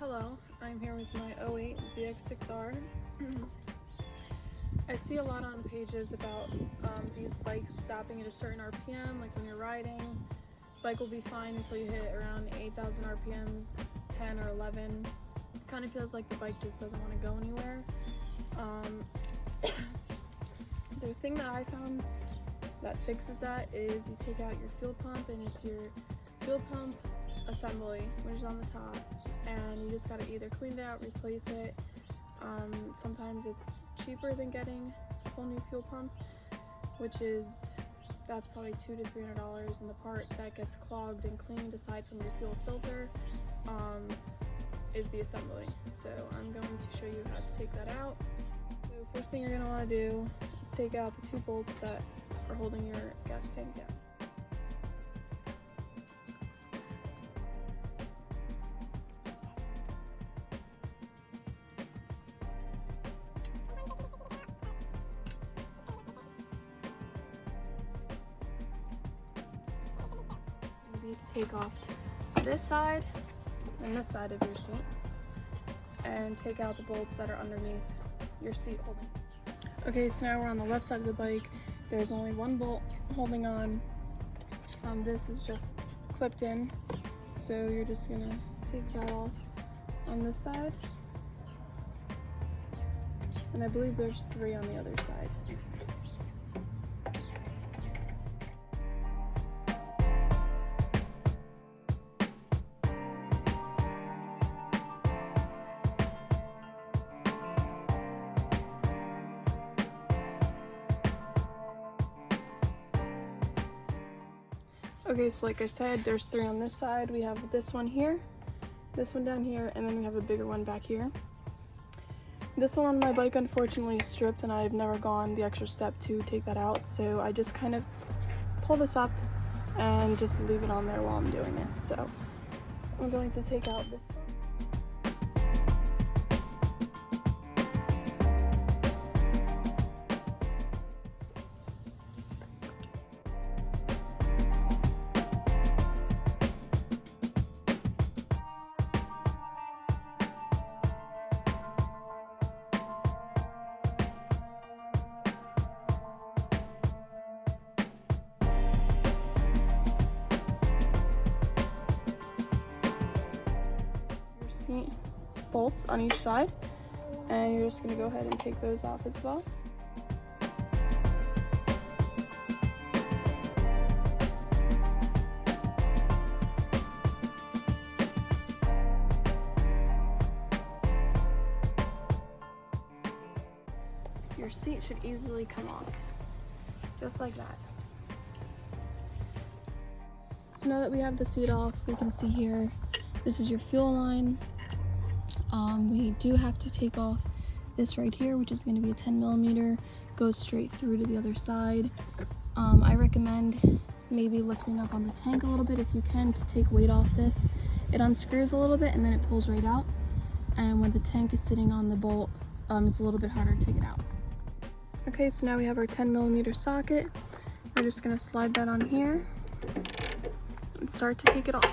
Hello, I'm here with my 08 zx6r. I see a lot on pages about these bikes stopping at a certain RPM, like when you're riding. Bike will be fine until you hit around 8,000 RPMs, 10 or 11. It kind of feels like the bike just doesn't want to go anywhere. The thing that I found that fixes that is you take out your fuel pump, and it's your fuel pump assembly, which is on the top, and you just got to either clean it out, replace it. Sometimes it's cheaper than getting a whole new fuel pump, that's probably $200 to $300, and the part that gets clogged and cleaned aside from your fuel filter is the assembly. So I'm going to show you how to take that out. So first thing you're going to want to do is take out the two bolts that are holding your gas tank down. You need to take off this side and this side of your seat and take out the bolts that are underneath your seat holding. Okay, so now we're on the left side of the bike. There's only one bolt holding on. This is just clipped in, so you're just gonna take that off on this side, and I believe there's 3 on the other side. Okay, so like I said, there's 3 on this side. We have this one here, this one down here, and then we have a bigger one back here. This one on my bike unfortunately is stripped, and I've never gone the extra step to take that out, so I just kind of pull this up and just leave it on there while I'm doing it. So I'm going to take out this one. Bolts on each side, and you're just going to go ahead and take those off as well. Your seat should easily come off, just like that. So now that we have the seat off, we can see here, this is your fuel line. We do have to take off this right here, which is going to be a 10mm, goes straight through to the other side. I recommend maybe lifting up on the tank a little bit if you can to take weight off this. It unscrews a little bit and then it pulls right out, and when the tank is sitting on the bolt, it's a little bit harder to take it out. Okay, so now we have our 10mm socket. We're just going to slide that on here and start to take it off.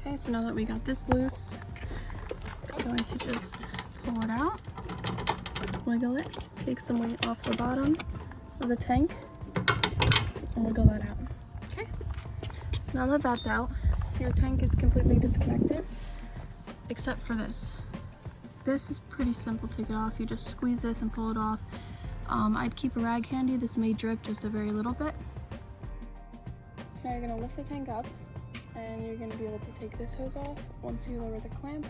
Okay, so now that we got this loose, I'm going to just pull it out, wiggle it, take some weight off the bottom of the tank, and wiggle that out. Okay, so now that that's out, your tank is completely disconnected, except for this. This is pretty simple to get off. You just squeeze this and pull it off. I'd keep a rag handy. This may drip just a very little bit. So now you're going to lift the tank up, and you're going to be able to take this hose off once you lower the clamp,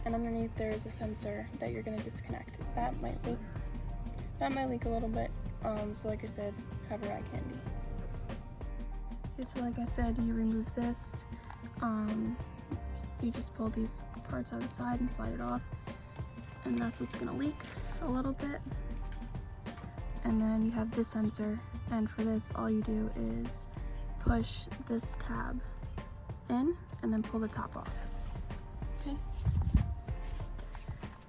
and underneath there is a sensor that you're going to disconnect. That might leak a little bit, so like I said, have a rag handy. Okay, so like I said, you remove this, you just pull these parts out of the side and slide it off, and that's what's going to leak a little bit. And then you have this sensor, and for this all you do is push this tab in and then pull the top off, okay,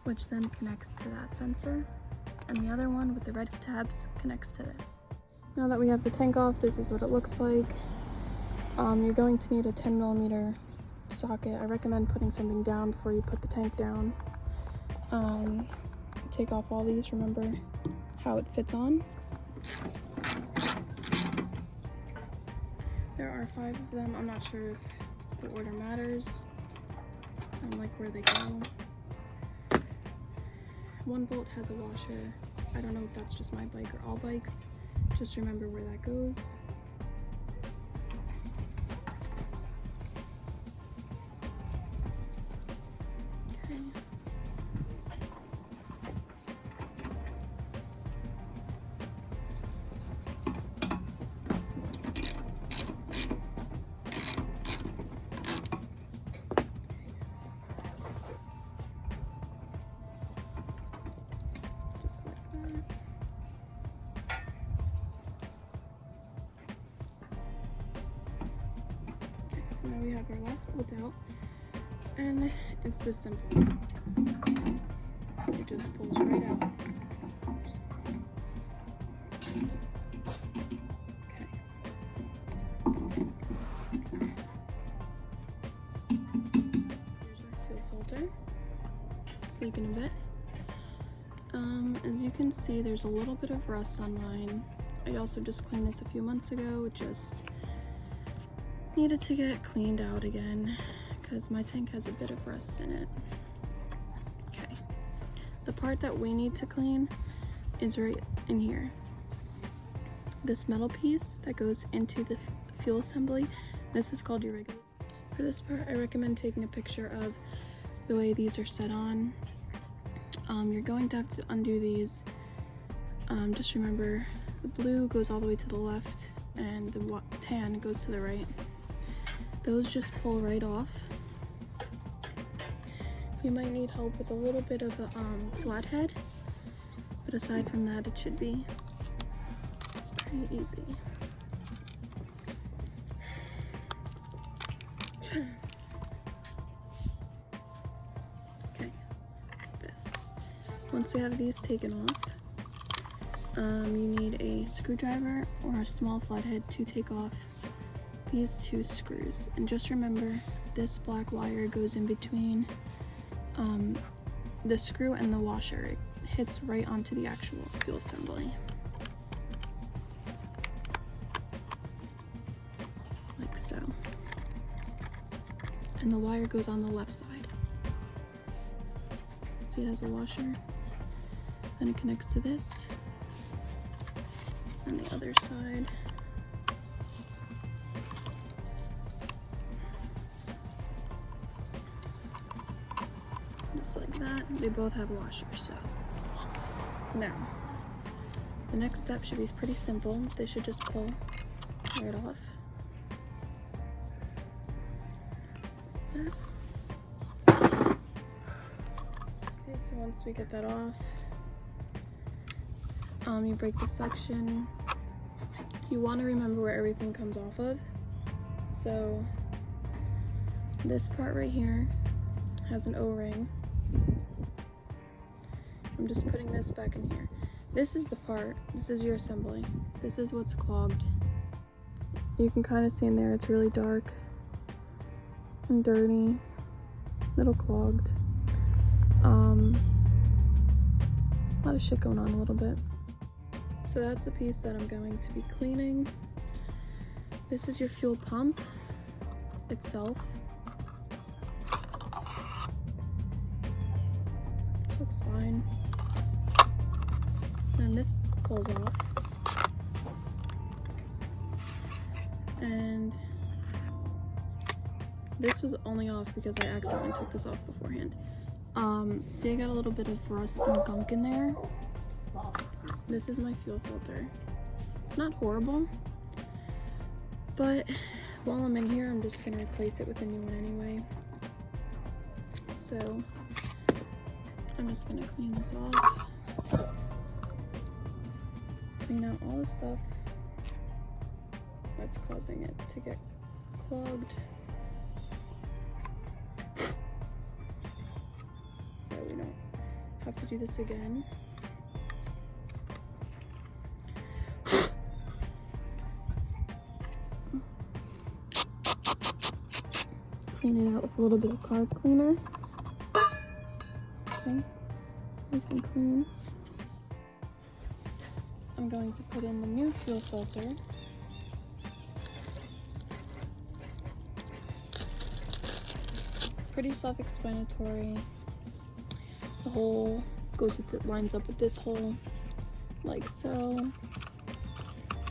which then connects to that sensor, and the other one with the red tabs connects to this. Now that we have the tank off, this is what it looks like. You're going to need a 10mm socket. I recommend putting something down before you put the tank down. Take off all these, remember how it fits on. There are 5 of them. I'm not sure if the order matters, like where they go. One bolt has a washer. I don't know if that's just my bike or all bikes. Just remember where that goes. Okay. Just like that. So now we have our last bolt out, and it's this simple. It just pulls right out. Okay. Here's our fuel filter. It's leaking a bit. As you can see, there's a little bit of rust on mine. I also just cleaned this a few months ago. It just needed to get cleaned out again because my tank has a bit of rust in it. Okay, the part that we need to clean is right in here. This metal piece that goes into the fuel assembly, this is called your regulator. For this part, I recommend taking a picture of the way these are set on. You're going to have to undo these. Just remember, the blue goes all the way to the left and the tan goes to the right. Those just pull right off. You might need help with a little bit of a flathead, but aside from that, it should be pretty easy. Okay, this. Once we have these taken off, you need a screwdriver or a small flathead to take off these 2 screws. And just remember, this black wire goes in between the screw and the washer. It hits right onto the actual fuel assembly. Like so. And the wire goes on the left side. See, it has a washer. Then it connects to this. And the other side. Just like that. They both have washers, so. Now, the next step should be pretty simple. They should just pull right off. Okay, so once we get that off, you break the suction. You want to remember where everything comes off of. So this part right here has an O-ring. I'm just putting this back in here. This is the part, this is your assembly. This is what's clogged. You can kind of see in there, it's really dark and dirty, a little clogged. A lot of shit going on a little bit. So that's the piece that I'm going to be cleaning. This is your fuel pump itself. Looks fine. And this pulls off. And this was only off because I accidentally took this off beforehand. See, I got a little bit of rust and gunk in there. This is my fuel filter. It's not horrible, but while I'm in here, I'm just gonna replace it with a new one anyway. So I'm just gonna clean this off. Clean out all the stuff that's causing it to get clogged. So we don't have to do this again. clean it out with a little bit of carb cleaner. Okay, nice and clean. I'm going to put in the new fuel filter. Pretty self-explanatory. The hole goes with it, lines up with this hole, like so.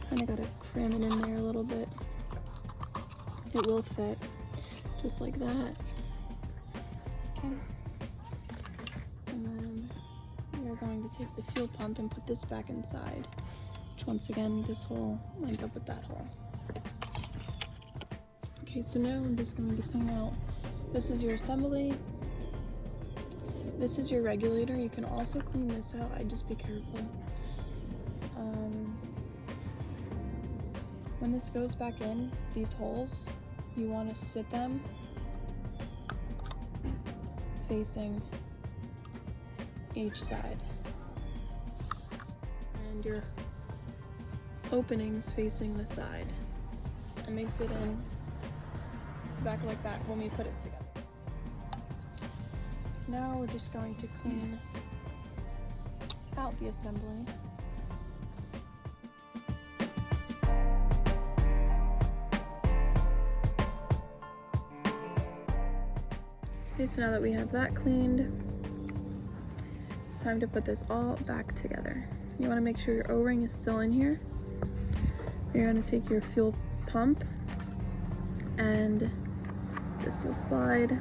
Kind of gotta cram it in there a little bit. It will fit, just like that. Okay. And then we are going to take the fuel pump and put this back inside, which once again, this hole lines up with that hole. Okay, so now I'm just going to clean out. This is your assembly. This is your regulator. You can also clean this out. I'd just be careful. When this goes back in, these holes, you want to sit them facing each side. And your openings facing the side. And they sit in back like that when we put it together. Now we're just going to clean out the assembly. Okay, so now that we have that cleaned, it's time to put this all back together. You want to make sure your O-ring is still in here. You're going to take your fuel pump and this will slide.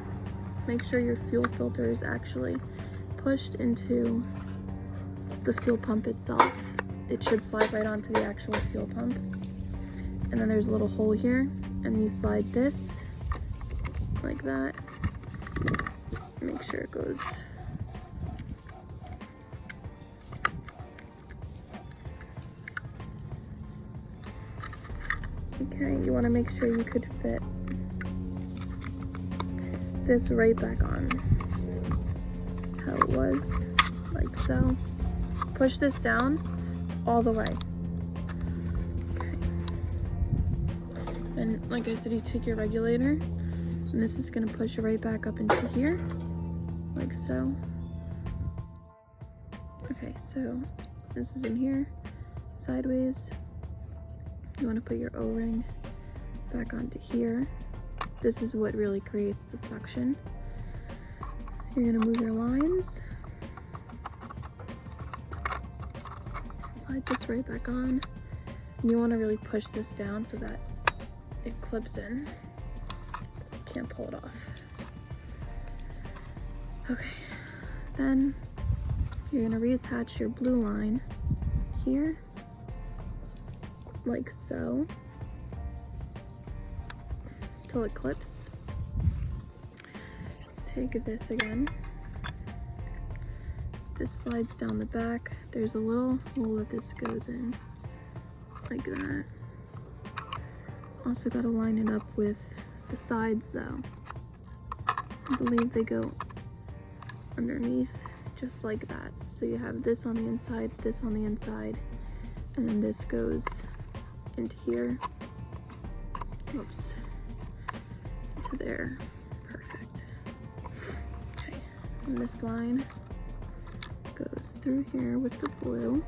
Make sure your fuel filter is actually pushed into the fuel pump itself. It should slide right onto the actual fuel pump. And then there's a little hole here, and you slide this like that. Make sure it goes. Okay, you want to make sure you could fit this right back on how it was, like so. Push this down all the way. Okay. And like I said, you take your regulator, and this is going to push it right back up into here, like so. Okay, so this is in here, sideways. You want to put your O-ring back onto here. This is what really creates the suction. You're gonna move your lines. Slide this right back on. And you wanna really push this down so that it clips in. Can't pull it off. Okay, then you're gonna reattach your blue line here, like so. It clips. Take this again. This slides down the back. There's a little hole that this goes in, like that. Also got to line it up with the sides though. I believe they go underneath, just like that. So you have this on the inside, this on the inside, and then this goes into here. Oops. To there. Perfect. Okay, and this line goes through here with the blue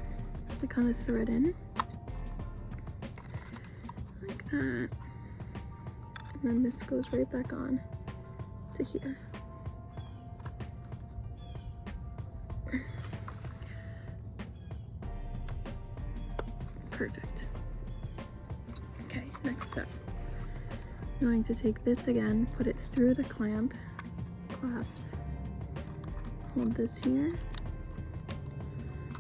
to kind of thread in like that, and then this goes right back on to here. Perfect. Okay, next step. I'm going to take this again, put it through the clamp, clasp, hold this here.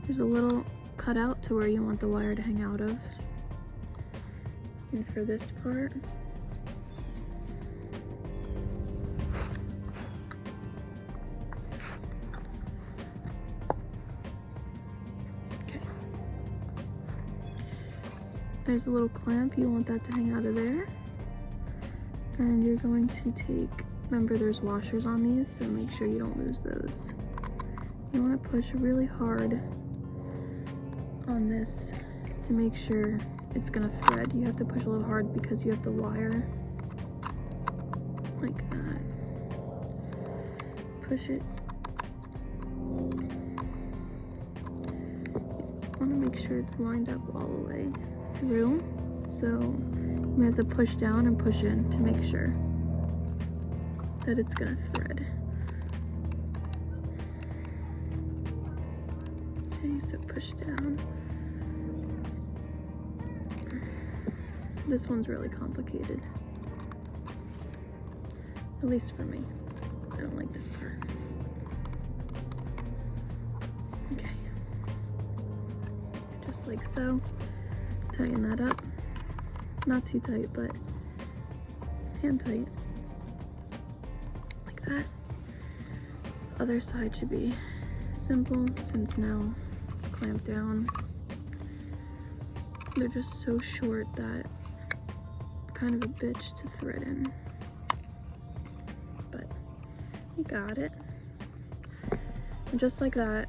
There's a little cutout to where you want the wire to hang out of. And for this part, okay. There's a little clamp, you want that to hang out of there. And you're going to take, remember there's washers on these, so make sure you don't lose those. You want to push really hard on this to make sure it's going to thread. You have to push a little hard because you have the wire like that. push it. I want to make sure it's lined up all the way through. So you have to push down and push in to make sure that it's gonna thread. Okay, so push down. This one's really complicated. At least for me. I don't like this part. Okay. Just like so. Tighten that up. Not too tight, but hand tight. Like that. Other side should be simple since now it's clamped down. They're just so short that kind of a bitch to thread in. But you got it. And just like that,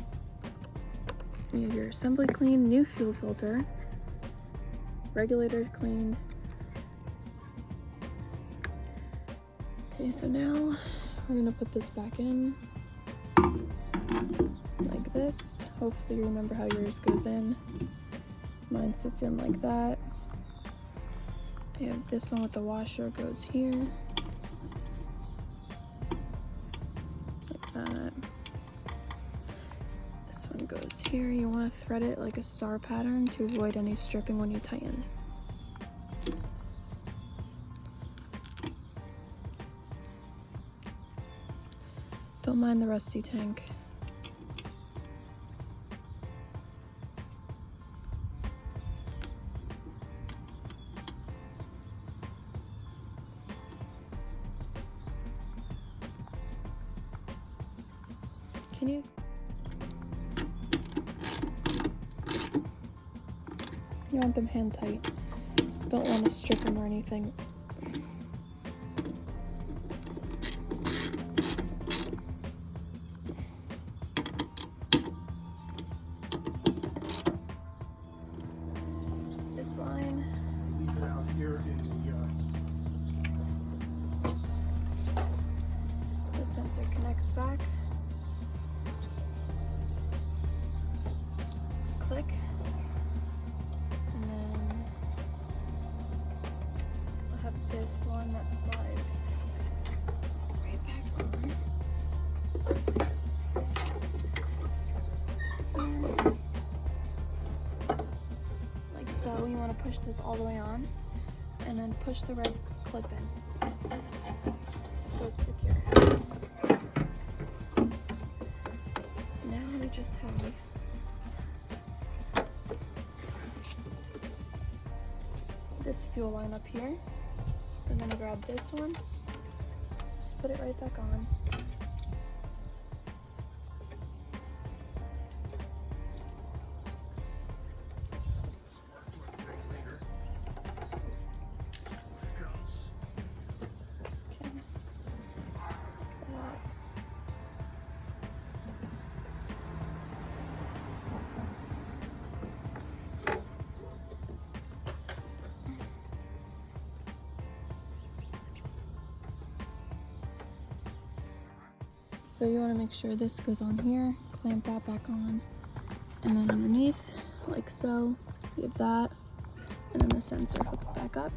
you have your assembly clean, new fuel filter, regulator cleaned. Okay, so now we're gonna put this back in like this. Hopefully you remember how yours goes in. Mine sits in like that. I have this one with the washer goes here. Like that. This one goes here. You want to thread it like a star pattern to avoid any stripping when you tighten. Don't mind the rusty tank. Can you? You want them hand tight. Don't want to strip them or anything. This line. Leave it out here in The sensor connects back. Click. And then I'll have this one that slides right back on. And like so, you want to push this all the way on and then push the red clip in so it's secure. Now we just have this fuel line up here. I'm gonna grab this one, just put it right back on. Okay. So you want to make sure this goes on here, clamp that back on, and then underneath, like so, you have that, and then the sensor hooked back up.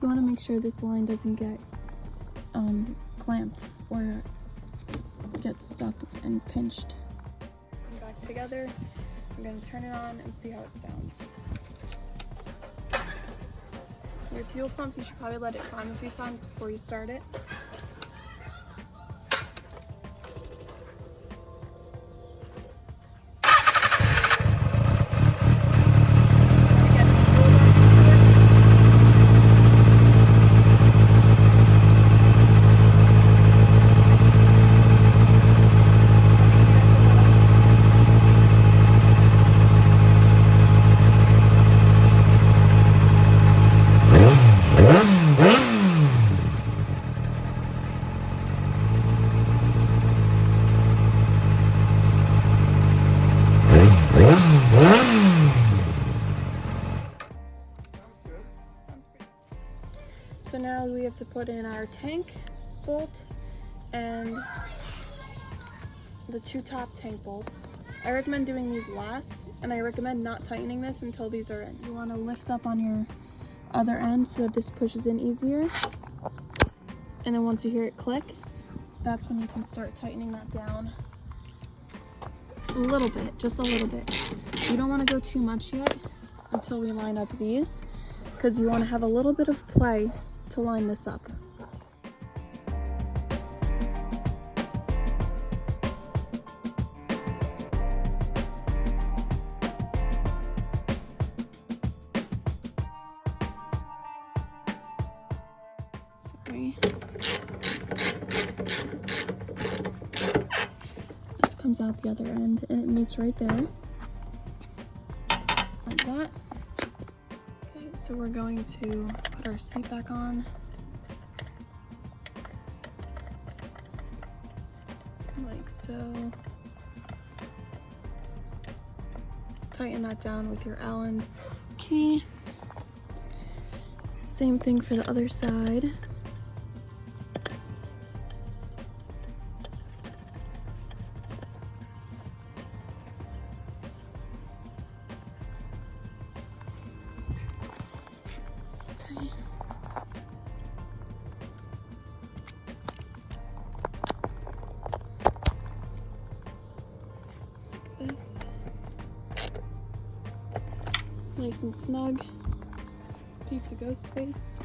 You want to make sure this line doesn't get clamped or get stuck and pinched. Back together, I'm going to turn it on and see how it sounds. Your fuel pump, you should probably let it prime a few times before you start it. So now we have to put in our tank bolt and the 2 top tank bolts. I recommend doing these last, and I recommend not tightening this until these are in. You want to lift up on your other end so that this pushes in easier. And then once you hear it click, that's when you can start tightening that down a little bit, just a little bit. You don't want to go too much yet until we line up these, because you want to have a little bit of play to line this up. Sorry. This comes out the other end and it meets right there, like that. Okay, so we're going to put our seat back on. Like so. Tighten that down with your Allen key. Same thing for the other side. Okay. Like this. Nice and snug. Keep the ghost face.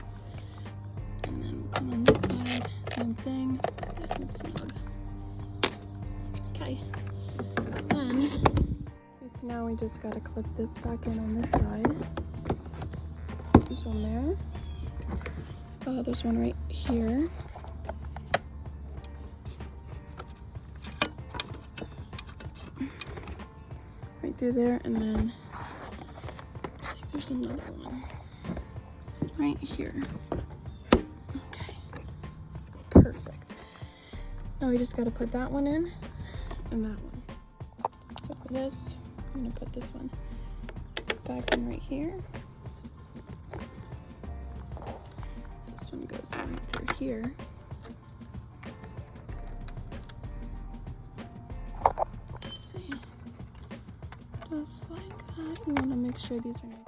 And then we'll come on this side, same thing, nice and snug. Okay. So now we just gotta clip this back in on this side. There's one there. There's one right here. Right through there, and then I think there's another one right here. Okay, perfect. Now we just got to put that one in and that one. So for this, I'm going to put this one back in right here. This one goes in right through here. Let's see. Just like that. You want to make sure these are nice.